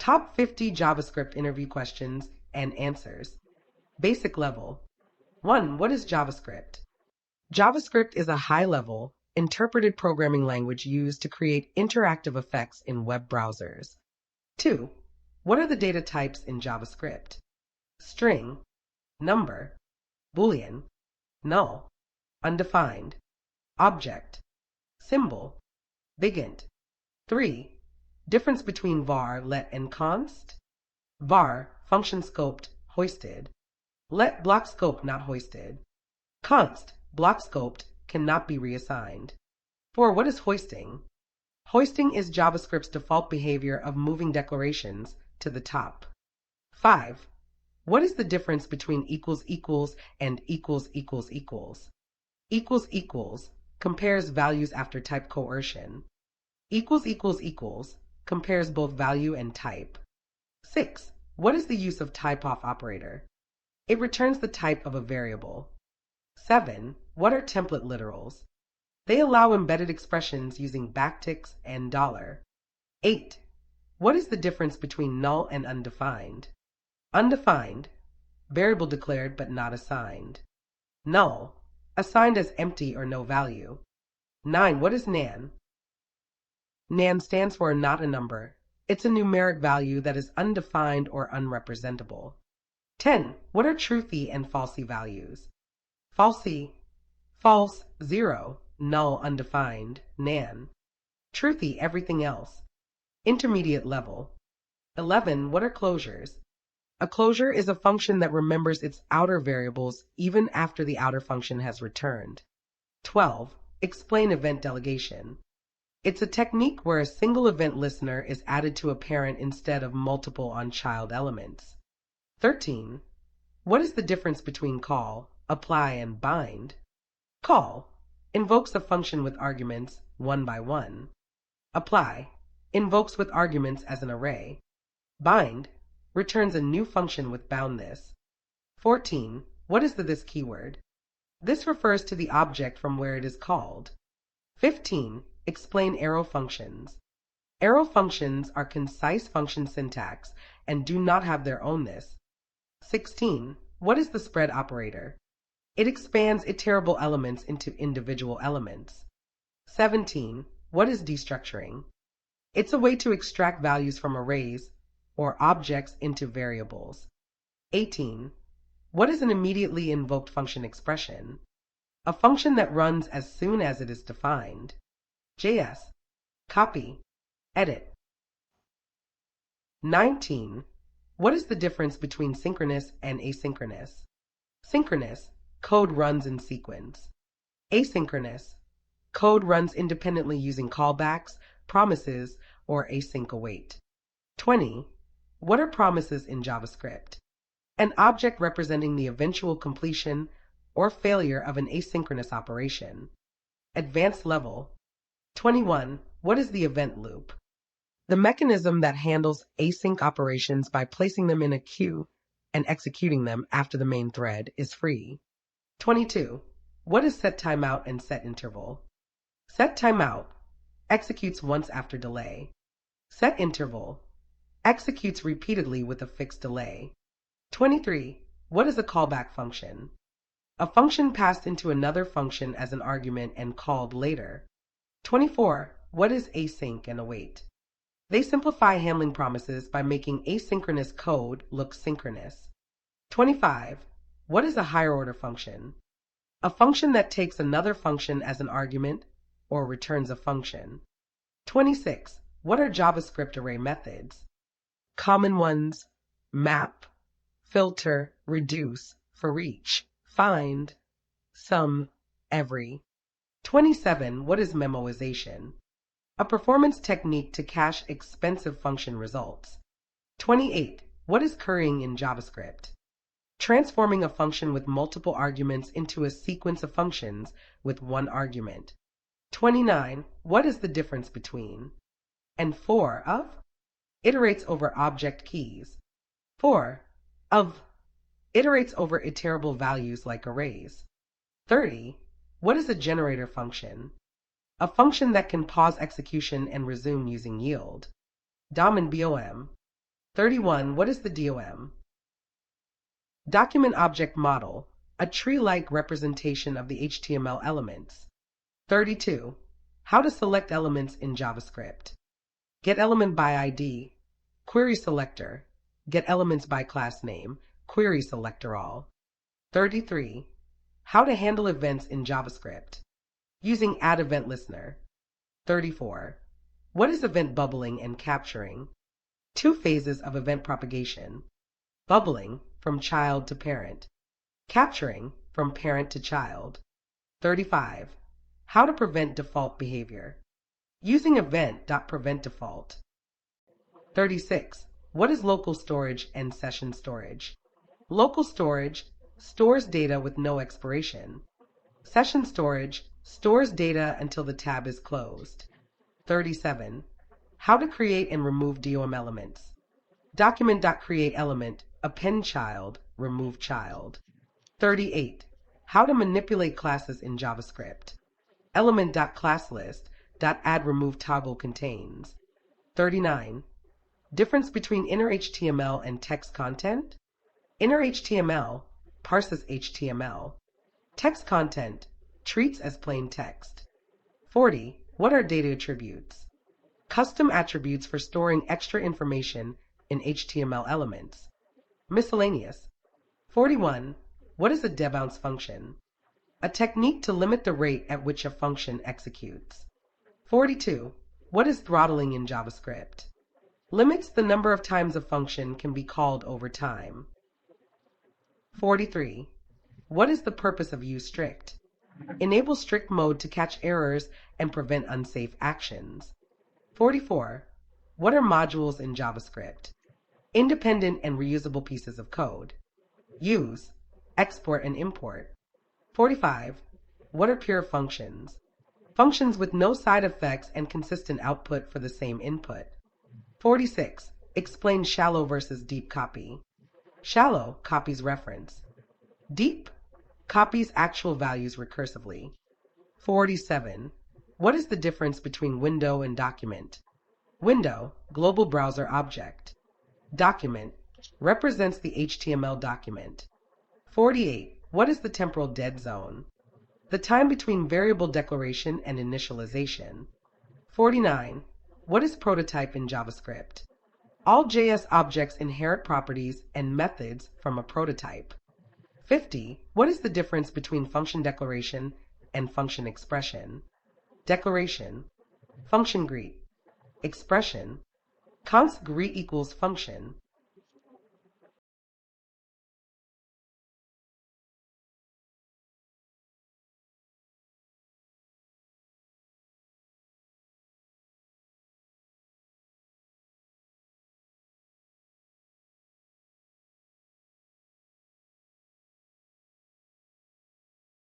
Top 50 JavaScript interview questions and answers. Basic level. 1. What is JavaScript? JavaScript is a high-level, interpreted programming language used to create interactive effects in web browsers. 2. What are the data types in JavaScript? String, number, Boolean, null, undefined, object, symbol, bigint. 3. Difference between var, let, and const. Var, function scoped, hoisted. Let, block scope, not hoisted. Const, block scoped, cannot be reassigned. 4. What is hoisting? Hoisting is JavaScript's default behavior of moving declarations to the top. 5. What is the difference between equals equals and equals equals equals? Equals equals compares values after type coercion. Equals equals equals compares both value and type. 6. What is the use of typeof operator? It returns the type of a variable. 7. What are template literals? They allow embedded expressions using backticks and $. 8. What is the difference between null and undefined? Undefined, variable declared but not assigned. Null, assigned as empty or no value. 9. What is nan? Nan stands for not a number. It's a numeric value that is undefined or unrepresentable. 10. What are truthy and falsy values? Falsy, false, 0, null, undefined, nan. Truthy, everything else. Intermediate level. 11. What are closures? A closure is a function that remembers its outer variables even after the outer function has returned. 12. Explain event delegation. It's a technique where a single event listener is added to a parent instead of multiple on-child elements. 13. What is the difference between call, apply, and bind? Call invokes a function with arguments one by one. Apply invokes with arguments as an array. Bind returns a new function with boundness. 14. What is the this keyword? This refers to the object from where it is called. 15. Explain arrow functions. Arrow functions are concise function syntax and do not have their ownness. 16. What is the spread operator? It expands iterable elements into individual elements. 17. What is destructuring? It's a way to extract values from arrays or objects into variables. 18. What is an immediately invoked function expression? A function that runs as soon as it is defined. JS. Copy. Edit. 19. What is the difference between synchronous and asynchronous? Synchronous, code runs in sequence. Asynchronous, code runs independently using callbacks, promises, or async await. 20. What are promises in JavaScript? An object representing the eventual completion or failure of an asynchronous operation. Advanced level. 21. What is the event loop? The mechanism that handles async operations by placing them in a queue and executing them after the main thread is free. 22. What is set timeout and set interval? Set timeout executes once after delay. Set interval executes repeatedly with a fixed delay. 23. What is a callback function? A function passed into another function as an argument and called later. 24. What is async and await? They simplify handling promises by making asynchronous code look synchronous. 25. What is a higher order function? A function that takes another function as an argument or returns a function. 26. What are JavaScript array methods? Common ones: map, filter, reduce, for each, find, sum, every. 27. What is memoization? A performance technique to cache expensive function results. 28. What is currying in JavaScript? Transforming a function with multiple arguments into a sequence of functions with one argument. 29. What is the difference between? And for of iterates over object keys. For of iterates over iterable values like arrays. 30. What is a generator function? A function that can pause execution and resume using yield. DOM and BOM. 31. What is the DOM? Document Object Model, a tree-like representation of the HTML elements. 32. How to select elements in JavaScript. Get element by ID, query selector. Get elements by class name, query selector all. 33. How to handle events in JavaScript. Using add event listener. 34. What is event bubbling and capturing? Two phases of event propagation. Bubbling, from child to parent. Capturing, from parent to child. 35. How to prevent default behavior. Using event.preventDefault. 36. What is local storage and session storage? Local storage stores data with no expiration. Session storage stores data until the tab is closed. 37. How to create and remove DOM elements. Document.createElement, append child, remove child. 38. How to manipulate classes in JavaScript. Element.classList.addRemove toggle contains. 39. Difference between inner HTML and text content. Inner HTML parses HTML. Text content treats as plain text. 40. What are data attributes? Custom attributes for storing extra information in HTML elements. Miscellaneous. 41. What is a debounce function? A technique to limit the rate at which a function executes. 42. What is throttling in JavaScript? Limits the number of times a function can be called over time. 43. What is the purpose of useStrict? Enable strict mode to catch errors and prevent unsafe actions. 44. What are modules in JavaScript? Independent and reusable pieces of code. Use, export and import. 45. What are pure functions? Functions with no side effects and consistent output for the same input. 46. Explain shallow versus deep copy. Shallow copies reference. Deep copies actual values recursively. 47. What is the difference between window and document? Window, global browser object. Document represents the HTML document. 48. What is the temporal dead zone? The time between variable declaration and initialization. 49. What is prototype in JavaScript? All JS objects inherit properties and methods from a prototype. 50. What is the difference between function declaration and function expression? Declaration, function greet. Expression, const greet equals function.